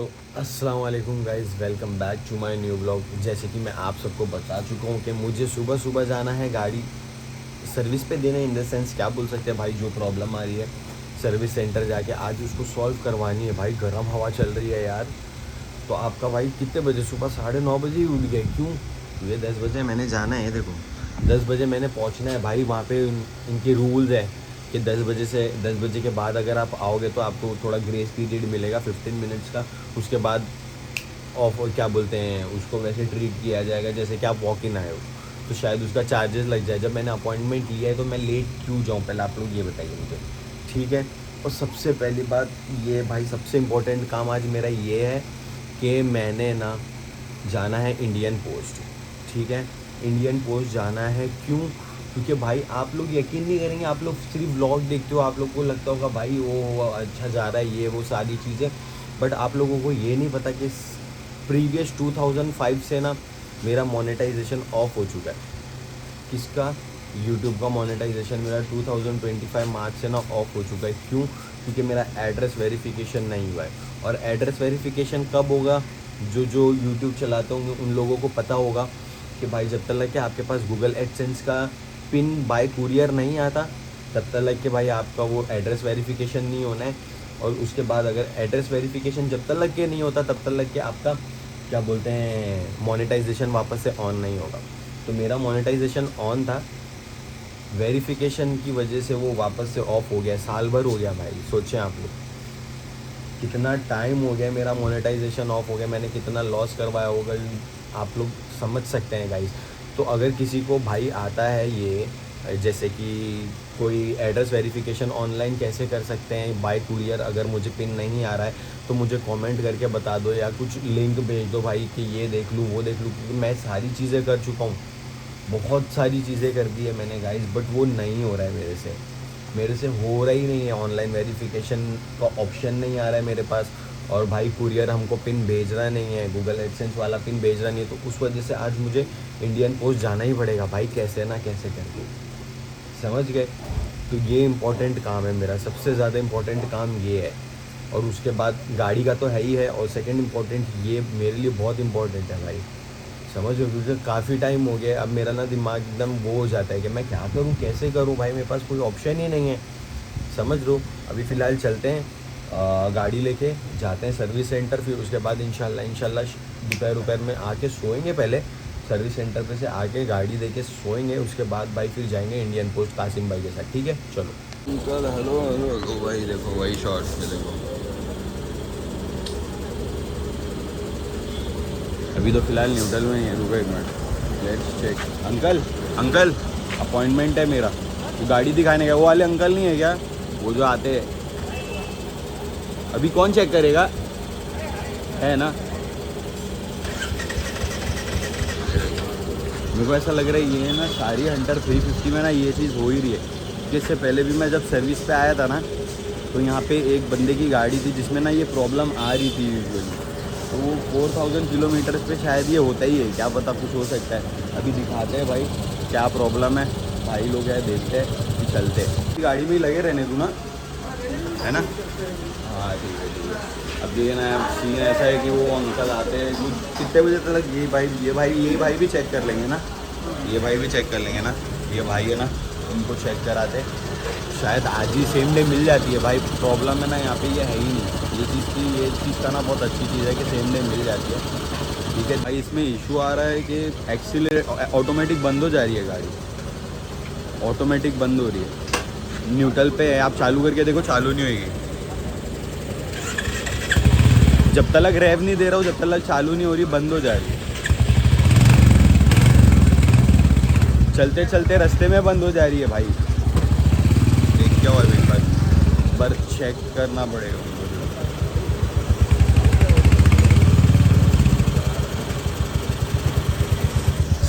अस्सलाम वालेकुम guys, welcome back to my new blog. जैसे कि मैं आप सबको बता चुका हूँ कि मुझे सुबह सुबह जाना है गाड़ी सर्विस पे देने। इन द सेंस क्या बोल सकते हैं भाई, जो प्रॉब्लम आ रही है सर्विस सेंटर जाके आज उसको सॉल्व करवानी है। भाई गर्म हवा चल रही है यार। तो आपका भाई कितने बजे, सुबह 9:30 बजे ही उठ गए क्यों? ये 10 बजे मैंने जाना है, देखो 10 बजे मैंने पहुँचना है भाई। वहाँ पे इनके रूल्स है कि 10 बजे के बाद अगर आप आओगे तो आपको थोड़ा ग्रेस पीरियड मिलेगा 15 मिनट्स का। उसके बाद ऑफ क्या बोलते हैं उसको, वैसे ट्रीट किया जाएगा जैसे कि आप वॉक इन आए हो, तो शायद उसका चार्जेस लग जाए। जब मैंने अपॉइंटमेंट लिया है तो मैं लेट क्यों जाऊँ, पहले आप लोग ये बताइए मुझे, ठीक है। और सबसे पहली बात ये भाई, सबसे इम्पोर्टेंट काम आज मेरा ये है कि मैंने ना जाना है इंडियन पोस्ट, ठीक है। इंडियन पोस्ट जाना है क्यों? क्योंकि भाई आप लोग यकीन नहीं करेंगे, आप लोग सिर्फ व्लॉग देखते हो, आप लोग को लगता होगा भाई वो अच्छा जा रहा है ये वो सारी चीज़ें, बट आप लोगों को ये नहीं पता कि प्रीवियस 2005 से ना मेरा मोनेटाइजेशन ऑफ हो चुका है। किसका? यूट्यूब का मोनेटाइजेशन मेरा 2025 मार्च से ना ऑफ हो चुका है। क्यों? क्योंकि मेरा एड्रेस वेरिफिकेशन नहीं हुआ है। और एड्रेस वेरिफिकेशन कब होगा? जो यूट्यूब चलाते होंगे उन लोगों को पता होगा कि भाई जब तक कि आपके पास गूगल एडसेंस का पिन बाय कुरियर नहीं आता तब तक कि भाई आपका वो एड्रेस वेरिफिकेशन नहीं होना है। और उसके बाद अगर एड्रेस वेरिफिकेशन जब तक के नहीं होता तब तक कि आपका क्या बोलते हैं मोनेटाइजेशन वापस से ऑन नहीं होगा। तो मेरा मोनेटाइजेशन ऑन था, वेरिफिकेशन की वजह से वो वापस से ऑफ हो गया। साल भर हो गया भाई, सोचें आप लोग कितना टाइम हो गया मेरा मोनेटाइजेशन ऑफ हो गया, मैंने कितना लॉस करवाया होगा, आप लोग समझ सकते हैं गाइस। तो अगर किसी को भाई आता है ये, जैसे कि कोई एड्रेस वेरिफिकेशन ऑनलाइन कैसे कर सकते हैं बाय कुरियर, अगर मुझे पिन नहीं आ रहा है तो मुझे कमेंट करके बता दो या कुछ लिंक भेज दो भाई कि ये देख लूँ वो देख लूँ, क्योंकि मैं सारी चीज़ें कर चुका हूँ, बहुत सारी चीज़ें कर दी है मैंने गाइस, बट वो नहीं हो रहा है मेरे से हो रहा ही नहीं है। ऑनलाइन वेरिफिकेशन का ऑप्शन नहीं आ रहा है मेरे पास, और भाई कुरियर हमको पिन भेज रहा नहीं है, गूगल एडसेंस वाला पिन भेज रहा नहीं है। तो उस वजह से आज मुझे इंडियन पोस्ट जाना ही पड़ेगा भाई, कैसे ना कैसे करके, समझ गए। तो ये इम्पोर्टेंट काम है मेरा, सबसे ज़्यादा इम्पोर्टेंट काम ये है। और उसके बाद गाड़ी का तो है ही है, और सेकंड इम्पोर्टेंट ये मेरे लिए बहुत इम्पोर्टेंट है भाई, समझ लो। क्योंकि काफ़ी टाइम हो गया, अब मेरा ना दिमाग एकदम वो हो जाता है कि मैं क्या करूं कैसे करूं भाई, मेरे पास कोई ऑप्शन ही नहीं है, समझ लो। अभी फ़िलहाल चलते हैं, गाड़ी लेके जाते हैं सर्विस सेंटर, फिर उसके बाद इंशाल्लाह दोपहर में आके सोएंगे। पहले सर्विस सेंटर पे से आके गाड़ी देके सोएंगे, उसके बाद भाई फिर जाएंगे इंडियन पोस्ट कासिम भाई के साथ, ठीक है। चलो अंकल हेलो हेलो हेलो भाई, देखो वही शॉर्ट्स में देखो। अभी तो फ़िलहाल न्यूट्रल में ही है, रुको एक मिनट, let's check. Uncle uncle appointment है मेरा, तो गाड़ी दिखाने का वो वाले अंकल नहीं है क्या, वो जो आते हैं? अभी कौन चेक करेगा, है ना? मेरे को ऐसा लग रहा है ये ना सारी हंटर 350 में ना ये चीज़ हो ही रही है। इससे पहले भी मैं जब सर्विस पे आया था ना, तो यहाँ पे एक बंदे की गाड़ी थी जिसमें ना ये प्रॉब्लम आ रही थी यूजुअली, तो वो 4000 किलोमीटर पे शायद ये होता ही है, क्या पता कुछ हो सकता है। अभी दिखाते हैं भाई क्या प्रॉब्लम है, भाई लोग है देखते हैं कि चलते हैं। गाड़ी में ही लगे रहने तू ना, है ना? हाँ ठीक है ठीक है। अब ये ना सीन ऐसा है कि वो अंकल आते हैं कितने बजे तक, ये भाई भी चेक कर लेंगे ना, ये भाई भी चेक कर लेंगे ना, ये भाई है ना, उनको चेक कराते शायद आज ही सेम डे मिल जाती है भाई। प्रॉब्लम है ना यहाँ पे ये है ही नहीं, ये चीज़ का ना बहुत अच्छी चीज़ है कि सेम डे मिल जाती है, ठीक है भाई। इसमें इशू आ रहा है कि एक्सीलरेट ऑटोमेटिक बंद हो जा रही है गाड़ी, ऑटोमेटिक बंद हो रही है। न्यूट्रल पे है, आप चालू करके देखो, चालू नहीं होगी। जब तक रेव नहीं दे रहा हूँ, जब तक चालू नहीं हो रही, बंद हो जा रही है। चलते चलते रास्ते में बंद हो जा रही है भाई। देख क्या हुआ एक बार चेक करना पड़ेगा मुझे।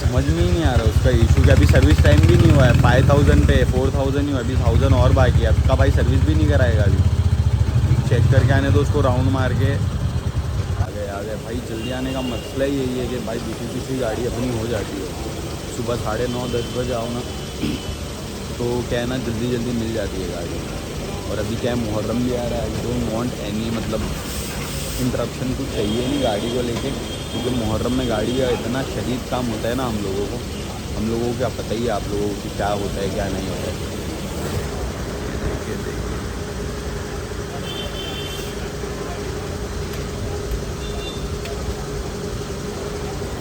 समझ में ही नहीं आ रहा उसका इशू, कि अभी सर्विस टाइम भी नहीं हुआ है, 5000 पे 4000 ही हुआ, अभी 1000 और बाकी है। अब का भाई सर्विस भी नहीं कराएगा, अभी चेक करके आने तो उसको राउंड मार के आ गए भाई। जल्दी आने का मसला ही यही है कि भाई दूसरी गाड़ी अपनी हो जाती है। सुबह 9:30-10 बजे आओ ना तो क्या है ना, जल्दी मिल जाती है गाड़ी। और अभी क्या है, मुहर्रम भी आ रहा है, आई डोंट वांट एनी मतलब इंटरप्शन कुछ चाहिए नहीं गाड़ी को लेके, क्योंकि मुहर्रम में गाड़ी का इतना शदीद काम होता है ना हम लोगों को क्या पता ही है आप लोगों को कि क्या होता है क्या नहीं होता है।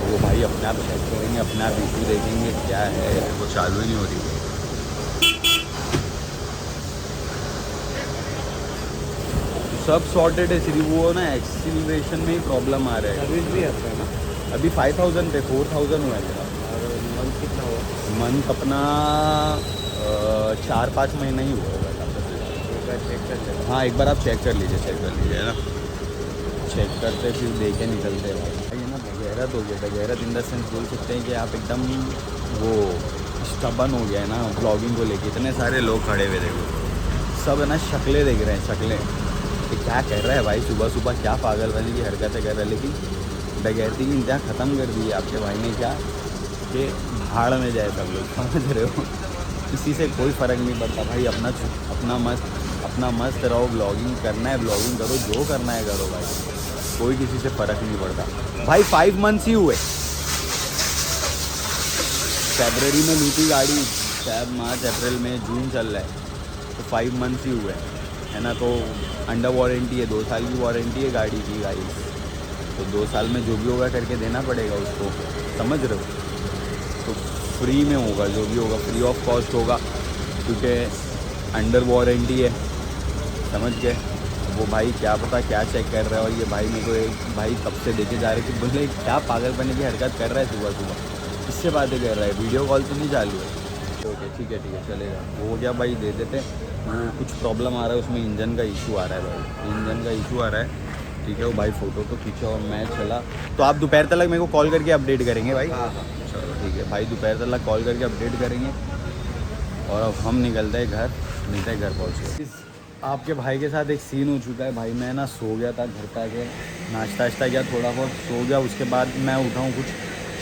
वो भाई अपने आप चेक करेंगे, अपने आप इशू देखेंगे क्या है, वो चालू ही नहीं हो रही। सब सॉर्टेड है, सिर्फ वो ना एक्सीलरेशन में ही प्रॉब्लम आ रहा है। सर्विस भी आता है ना? अभी 5000 पे 4000 हुआ है मेरा। और मंथ कितना हुआ? मंथ अपना 4-5 महीना ही हुआ होगा ज़्यादा से ज़्यादा। एक बार चेक कर चलो। हाँ एक बार आप चेक कर लीजिए है ना, चेक करते फिर दे के निकलते हैं भाई। ये ना बगैरत हो गया, बगैरत इन द सेंस बोल सकते हैं कि आप एकदम वो स्टबन हो गया है ना ब्लॉगिंग को लेके। इतने सारे लोग खड़े हुए देखो, सब है ना शक्लें देख रहे हैं, शक्लें कि क्या कर रहा है भाई, सुबह सुबह क्या पागलपनी की हरकतें कर रहा है। लेकिन बगैरती की इंतहा ख़त्म कर दी है आपके भाई ने, क्या कि भाड़ में जाए सब लोग, समझ रहे हो। किसी से कोई फ़र्क नहीं पड़ता भाई, अपना मस्त रहो, ब्लॉगिंग करना है ब्लॉगिंग करो, जो करना है करो भाई, कोई किसी से फ़र्क नहीं पड़ता भाई। 5 मंथ्स ही हुए, फरवरी में ली थी गाड़ी, फरवरी मार्च अप्रैल में जून चल रहा है, तो 5 मंथ्स ही हुए है ना। तो अंडर वारंटी है, 2 साल की वारंटी है गाड़ी की गाइस, तो 2 साल में जो भी होगा करके देना पड़ेगा उसको, समझ रहे हो। तो फ्री में होगा, जो भी होगा फ्री ऑफ कॉस्ट होगा, क्योंकि अंडर वारंटी है, समझ गए। वो भाई क्या पता क्या चेक कर रहा है, और ये भाई मेरे को एक भाई कब से देखे जा रहे कि बोले क्या पागलपने की हरकत कर रहा है सुबह सुबह, किससे बातें कर रहा है, वीडियो कॉल तो नहीं चालू है। ओके ठीक है चलेगा, वो हो गया भाई, दे देते। वो कुछ प्रॉब्लम आ रहा है उसमें, इंजन का इशू आ रहा है भाई, इंजन का इशू आ रहा है। ठीक है वो भाई फ़ोटो तो खींचा और मैं चला, तो आप दोपहर तक मेरे को कॉल करके अपडेट करेंगे भाई। हाँ हाँ चलो ठीक है भाई, दोपहर तक कॉल करके अपडेट करेंगे, और अब हम निकलते हैं घर, मिलते हैं घर पहुँच के। आपके भाई के साथ एक सीन हो चुका है भाई, मैं ना सो गया था, घर पे आके नाश्ता वाश्ता किया, थोड़ा बहुत सो गया। उसके बाद मैं उठा हूँ कुछ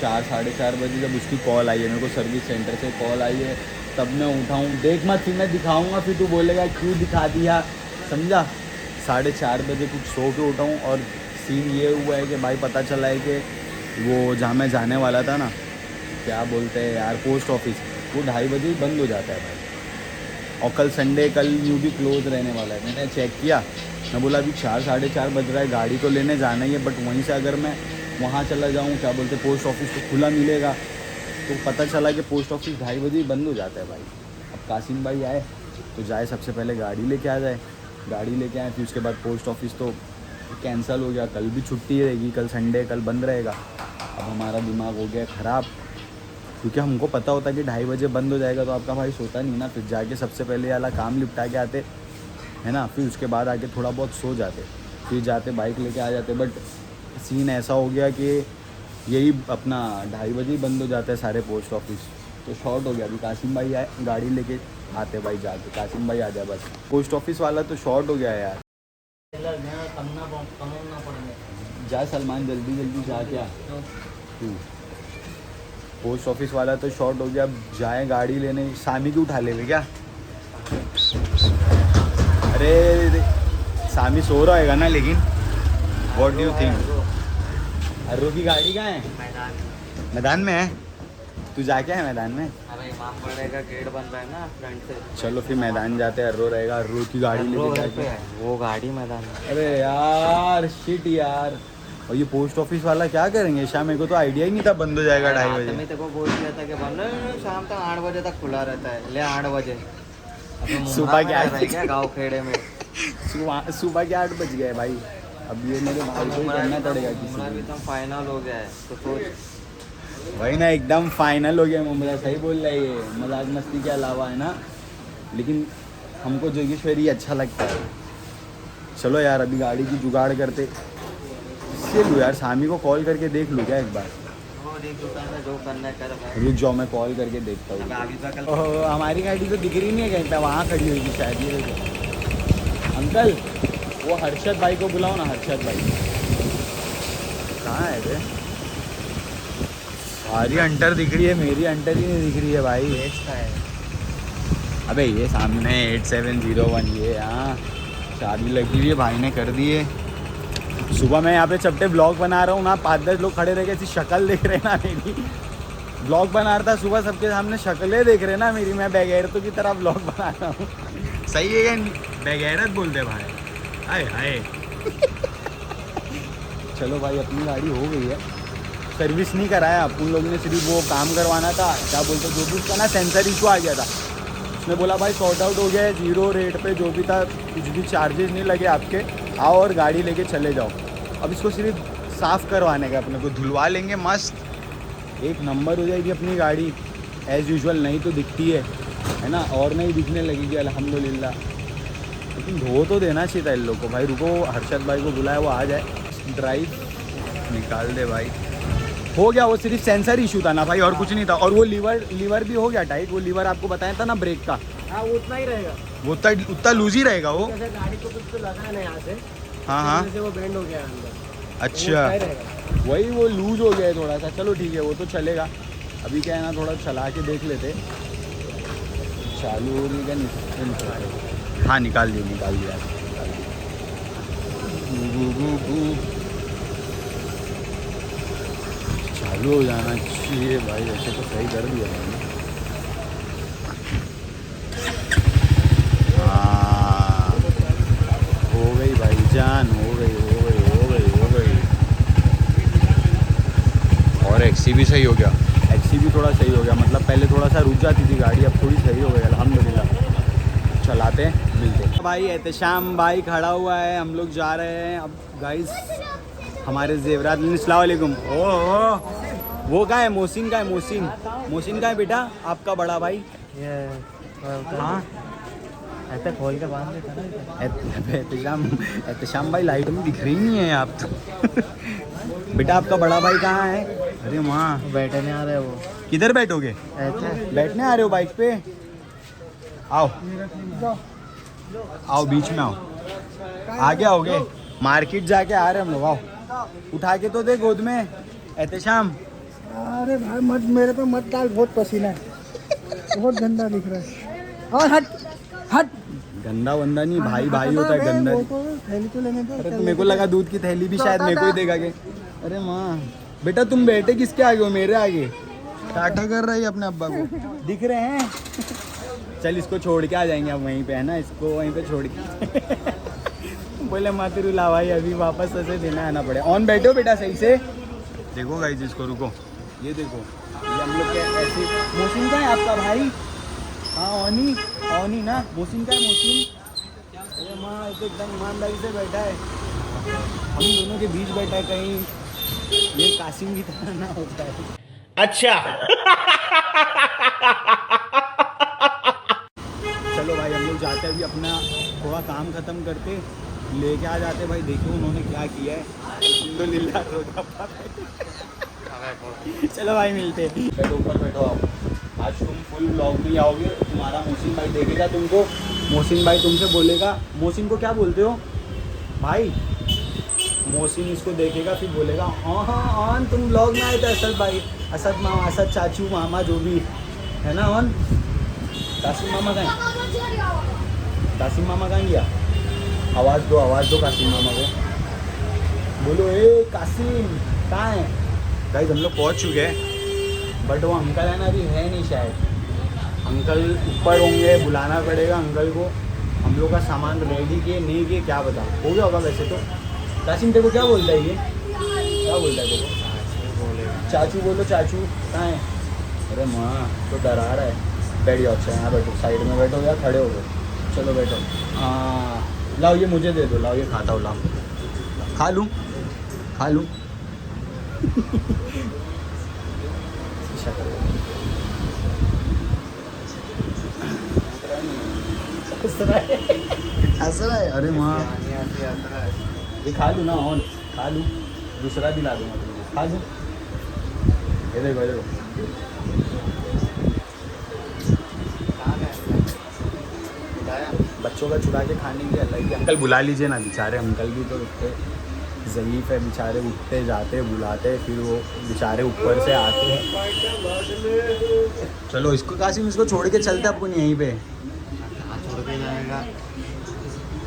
4-4:30 बजे, जब उसकी कॉल आई है, मेरे को सर्विस सेंटर से कॉल आई है, तब मैं उठा हूँ। देख मत, फिर मैं दिखाऊंगा, फिर तू बोलेगा क्यों दिखा दिया, समझा। 4:30 बजे कुछ सो के उठा हूँ, और सीन ये हुआ है कि भाई पता चला है कि वो जहाँ मैं जाने वाला था ना, क्या बोलते हैं यार, पोस्ट ऑफिस, वो 2:30 बजे ही बंद हो जाता है भाई। और कल संडे, कल न्यू भी क्लोज रहने वाला है। मैंने चेक किया, मैं बोला अभी 4-4:30 बज रहा है, गाड़ी तो लेने जाना ही है, बट वहीं से अगर मैं वहाँ चला जाऊँ, क्या बोलते पोस्ट ऑफिस तो खुला मिलेगा, तो पता चला कि पोस्ट ऑफिस 2:30 बजे ही बंद हो जाता है भाई। अब कासिम भाई आए तो जाए, सबसे पहले गाड़ी लेके आ जाए, गाड़ी लेके आए, फिर उसके बाद पोस्ट ऑफिस तो कैंसिल हो गया, कल भी छुट्टी रहेगी, कल संडे, कल बंद रहेगा। अब हमारा दिमाग हो गया ख़राब, क्योंकि हमको पता होता कि 2:30 बजे बंद हो जाएगा, तो आपका भाई सोता नहीं ना, फिर जाके सबसे पहले वाला काम निपटा के आते है ना, फिर उसके बाद आके थोड़ा बहुत सो जाते, फिर जाते बाइक लेके आ जाते। बट सीन ऐसा हो गया कि यही अपना 2:30 बजे ही बंद हो जाता है सारे पोस्ट ऑफिस, तो शॉर्ट हो गया। अभी कासिम भाई आए, गाड़ी लेके आते भाई, जाके कासिम भाई आ जाए बस, पोस्ट ऑफिस वाला तो शॉर्ट हो गया है यार। जा सलमान, जल्दी जल्दी जा, क्या तू, पोस्ट ऑफिस वाला तो शॉर्ट हो गया। अब जाए गाड़ी लेने, सामी की उठा ले क्या, अरे सामी सो रहा होगा ना, लेकिन व्हाट डू यू थिंक। अर्रो की गाड़ी कहाँ है? मैदान में है, तू जाके है मैदान में? अरे इमाम बड़े का गेट बन रहा है ना फ्रंट से। चलो फिर मैदान जाते हैं, अर्रो रहेगा, अर्रो की गाड़ी लेके जाके। वो गाड़ी मैदान में। अरे यार शिट यार, और ये पोस्ट ऑफिस वाला क्या करेंगे शाम, मेरे को तो आइडिया ही नहीं था बंद हो जाएगा 2:30 बजे। मैं तेरे को बोल दिया था कि बंद नहीं, शाम तक 8 बजे तक खुला रहता है, ले 8 बजे। सुबह के 8 क्या गाँव खेड़े में सुबह के 8 बज गए भाई। अब ये मेरे भाई को ही करना पड़ेगा किसी मुमरा भी को। एकदम फाइनल हो गया है, तो सोच। वही ना, एकदम फाइनल हो गया मुमरा, सही बोल रहा है ये, मजाक मस्ती के अलावा है ना, लेकिन हमको जोगेश्वरी अच्छा लगता है। चलो यार अभी गाड़ी की जुगाड़ करते, इससे लूँ यार, सामी को कॉल करके देख लूँ क्या एक बार। जो करना है कर भाई। रुक जाओ, मैं कॉल करके देखता हूँ। अभी तक कल ओह हमारी गाड़ी तो दिख रही नहीं है कहीं पे, वहाँ खड़ी हुई थी शायद, ये देखो। अंकल वो हर्षद भाई को बुलाओ ना, हर्षद भाई कहाँ है बे? सारी अंटर दिख रही है, मेरी अंटर ही नहीं दिख रही है भाई। बेचता है। अबे ये सामने 8701, ये हाँ चाबी लगी हुई है, भाई ने कर दी है। सुबह मैं यहाँ पे चपटे ब्लॉग बना रहा हूँ ना, 5-10 लोग खड़े रह गए, ऐसी शक्ल देख रहे ना मेरी। ब्लॉग बना रहा था सुबह, सबके सामने शक्लें देख रहे ना मेरी, मैं बेगैरतों की तरह ब्लॉग बना रहा हूँ। सही है क्या? बेगैरत बोलते भाई, हाय हाय। चलो भाई अपनी गाड़ी हो गई है, सर्विस नहीं कराया उन लोगों ने, सिर्फ वो काम करवाना था, क्या बोलते जो भी उसका ना सेंसर इशू आ गया था। उसने बोला भाई सॉर्ट आउट हो गया है, 0 रेट पे जो भी था, कुछ भी चार्जेस नहीं लगे आपके, आओ और गाड़ी लेके चले जाओ। अब इसको सिर्फ साफ़ करवाने का, अपने को धुलवा लेंगे, मस्त एक नंबर हो जाएगी अपनी गाड़ी एज़ यूजुअल। नहीं तो दिखती है ना, और नहीं दिखने लगेगी अल्हम्दुलिल्लाह। लेकिन धो तो देना चाहिए था इन लोग को। भाई रुको, हर्षद भाई को बुलाया, वो आ जाए, ड्राइव निकाल दे भाई। हो गया, वो सिर्फ सेंसर इशू था ना भाई, और कुछ नहीं था। और वो लीवर भी हो गया टाइट, वो लीवर आपको बताया था ना ब्रेक का, हाँ वो उतना ही रहेगा, वो उतना लूज ही रहेगा वो। जैसे गाड़ी को कुछ तो लगा है ना यहाँ से, हाँ हाँ जैसे वो बेंड हो गया अंदर, अच्छा, वो रहेगा। वही वो लूज हो गया है थोड़ा सा। चलो ठीक है, वो तो चलेगा। अभी क्या है ना, थोड़ा चला के देख लेते, चालू हो रही क्या नहीं। हाँ निकाल दिया। चालू हो जाना चाहिए भाई, ऐसे तो सही कर दिया मैंने। हाँ हो गई भाई जान, हो गई। और एक्सी भी सही हो गया। एक्सी भी थोड़ा सही हो गया, मतलब पहले थोड़ा सा रुक जाती थी गाड़ी, अब थोड़ी सही हो गई अल्हम्दुलिल्लाह। चलाते मिलते भाई। एहतशाम भाई खड़ा हुआ है, हम लोग जा रहे हैं अब गाइस हमारे जेवरात। अस्सलाम वालेकुम। ओह वो का है, मोहसिन का है, मोहसिन का है बेटा, आपका बड़ा भाई। ये हाँ ऐसे खोल के बांध देता ना। एहतशाम भाई लाइट में दिख रही नहीं है आप तो। बेटा आपका बड़ा भाई कहाँ है? अरे वहाँ बैठे नहीं आ रहे वो, किधर बैठोगे? ऐसे बैठने आ रहे हो बाइक पे? आओ आओ बीच में आओ, आगे आओगे? मार्केट जाके आ रहे हम लोग, आओ उठा के तो दे गोद में। एहतशाम अरे भाई मत, मेरे पे मत डाल, बहुत पसीना है, बहुत गंदा दिख रहा है। और हट गंदा वंदा नहीं भाई, भाई होता है गंदा। थैली तो लेने दो। अरे तो मेरे को लगा दूध की थैली भी शायद मेरे को ही देगा के। अरे माँ बेटा तुम बैठे किसके आगे हो? मेरे आगे टाटा कर रही है अपने अब्बा को, दिख रहे हैं। चल इसको छोड़ के आ जाएंगे अब वहीं पे, है ना, इसको वहीं पे छोड़ के। बोले माते रुला भाई, अभी वापस ऐसे देना आना पड़े। ऑन बैठो बेटा सही से, देखो गाइस इसको, रुको ये देखो, ये हम लोग के ऐसे। मोहसिन का है आपका भाई? हाँ ऑनी ना, मोहसिन का है, मोहसिन। अरे माँ तो एकदम ईमानदारी से बैठा है, हम दोनों के बीच बैठा है कहीं, ये कासिम की तरह ना होता है। अच्छा चलो भाई हम लोग जाते हैं अभी, अपना थोड़ा काम ख़त्म करते लेके आ जाते भाई। देखो उन्होंने क्या किया है, अल्हम्दुलिल्लाह। चलो भाई मिलते। बैठो ऊपर बैठो आप, आज तुम फुल ब्लॉग में आओगे, तुम्हारा मोहसिन भाई देखेगा तुमको, मोहसिन भाई तुमसे बोलेगा। मोहसिन को क्या बोलते हो भाई? मोहसिन इसको देखेगा फिर बोलेगा हाँ तुम ब्लॉग में आए थे असद भाई, असद मामा, असद चाचू मामा जो भी है ना। ऑन कासिम मामा कहाँ? कासिम मामा कहाँ गया? आवाज़ दो कासिम मामा को, बोलो ए कासिम कहाँ है? गाइस हम लोग पहुँच चुके हैं, बट वो अंकल है ना अभी है नहीं शायद। अंकल ऊपर होंगे, बुलाना पड़ेगा अंकल को। हम लोग का सामान रेडी किए नहीं किए क्या पता, हो गया होगा वैसे तो। कासिम तेरे को क्या बोलता है ये, क्या बोलता है तेरे को? चाचू बोलो, चाचू कहाँ है? अरे माँ तो डरा रहा है। बैठ जाओ, अच्छा यहाँ बैठो, साइड में बैठो या खड़े हो गए? चलो बैठो। हाँ लाओ ये मुझे दे दो, लाओ ये खाता हूँ, लाओ खा लूँ। हंस रहा है, अरे माँ ये खा लूँ ना, ऑन खा लूँ, दूसरा भी ला दूँगा तुमको, खा लूँ। ये देखो बच्चों का छुड़ा के खाने के लिए अलग ही। अंकल बुला लीजिए ना, बेचारे अंकल भी तो उठते ज़ईफ़ है बेचारे, उठते जाते बुलाते, फिर वो बेचारे ऊपर से आते हैं। चलो इसको कासिम, इसको छोड़ के चलते अपन यहीं पे। छोड़ के जाएगा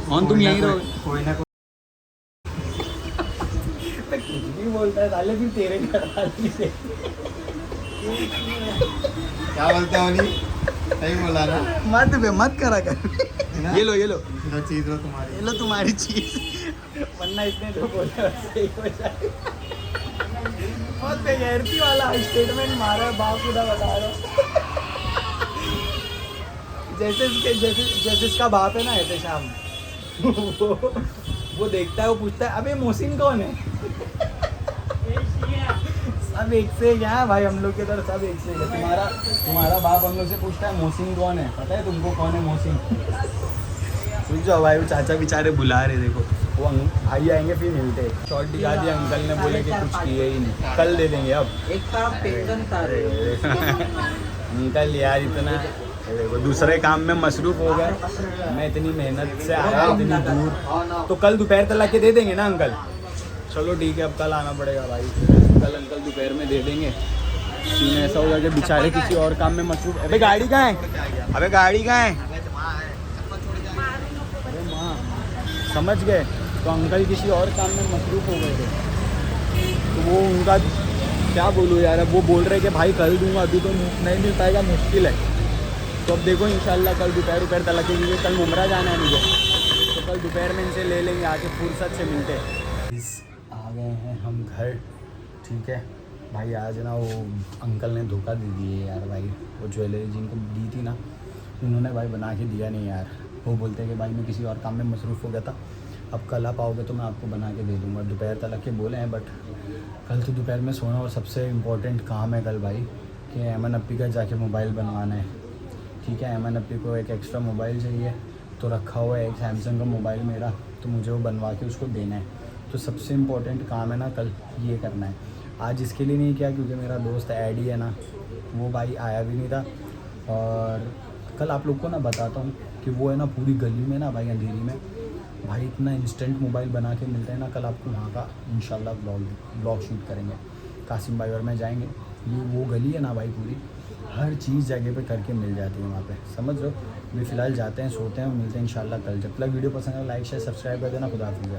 ऑन तुम यहीं रहो, कोई ना कुछ भी बोलता है साले, फिर तेरे घर वाली से क्या बोलते हो नहीं सही बोला ना मत बे मत करा कर। ये लो जो चीज हो तुम्हारी ये लो तुम्हारी चीज, वरना इसने जो बोला सही हो जाए। बहुत बेगैरती वाला स्टेटमेंट मारा है, बाप खुदा बता रहा हूँ। जैसे इसका बाप है ना एहतेशाम, वो देखता है, वो पूछता है अबे मोहसिन कौन है। सब एक से क्या है भाई, हम लोग के तरफ सब एक से है। तुम्हारा बाप हम लोग से पूछता है मोहसिन कौन है, पता है तुमको कौन है मोहसिन? सुन जाओ भाई, वो चाचा बेचारे बुला रहे, देखो वो भाई आएंगे फिर मिलते। शॉर्ट दिखा दिया अंकल ने, बोले कि कुछ किए ही नहीं, कल दे देंगे अब। एक तरफ टेंशन था रे। अंकल यार इतना देखो दूसरे काम में मसरूफ हो गए, मैं इतनी मेहनत से आया इतनी दूर, तो कल दोपहर तक ला के दे देंगे ना अंकल? चलो ठीक है, अब कल आना पड़ेगा भाई, कल अंकल दोपहर में दे देंगे। सीन ऐसा होगा कि बेचारे किसी और काम में मसरूफ। अबे गाड़ी कहाँ है, अबे गाड़ी कहाँ है? अरे माँ समझ गए, तो अंकल किसी और काम में मसरूफ हो गए थे, तो वो उनका क्या बोलूँ यार, अब वो बोल रहे कि भाई कल दूंगा, अभी तो नहीं मिल पाएगा, मुश्किल है। तो अब देखो इंशाल्लाह कल दोपहर तक लगेंगे, कल मुमरा जाना है मुझे, तो कल दोपहर में इनसे ले लेंगे, आके फुर्सत से मिलते हैं। आ गए हैं हम घर, ठीक है भाई। आज ना वो अंकल ने धोखा दे दिए यार भाई, वो ज्वेलरी जिनको दी थी ना, उन्होंने भाई बना के दिया नहीं यार। वो बोलते हैं कि भाई मैं किसी और काम में मसरूफ़ हो गया था, अब कल आप आओगे तो मैं आपको बना के दे दूँगा। दोपहर तक के बोले हैं, बट कल तो दोपहर में सोना, और सबसे इम्पोर्टेंट काम है कल भाई कि अमन अप्पी का जाके मोबाइल बनवाना है, ठीक है। अमन अप्पी को एक एक्स्ट्रा मोबाइल चाहिए, तो रखा हुआ है एक सैमसंग का मोबाइल मेरा, तो मुझे वो बनवा के उसको देना है। तो सबसे इम्पोर्टेंट काम है ना कल ये करना है। आज इसके लिए नहीं किया क्योंकि मेरा दोस्त एडी है ना, वो भाई आया भी नहीं था। और कल आप लोग को ना बताता हूँ कि वो है ना पूरी गली में ना भाई, अंधेरी में भाई इतना इंस्टेंट मोबाइल बना के मिलता है ना। कल आपको वहाँ का इंशाल्लाह ब्लॉग शूट करेंगे, कासिम भाई और मैं जाएंगे। ये वो गली है ना भाई, पूरी हर चीज़ जगह पे करके मिल जाती है वहाँ पे, समझ लो। अभी फ़िलहाल जाते हैं, सोते हैं, मिलते हैं इंशाल्लाह कल। जब तक वीडियो पसंद है लाइक शेयर सब्सक्राइब कर देना। खुदा हाफिज़।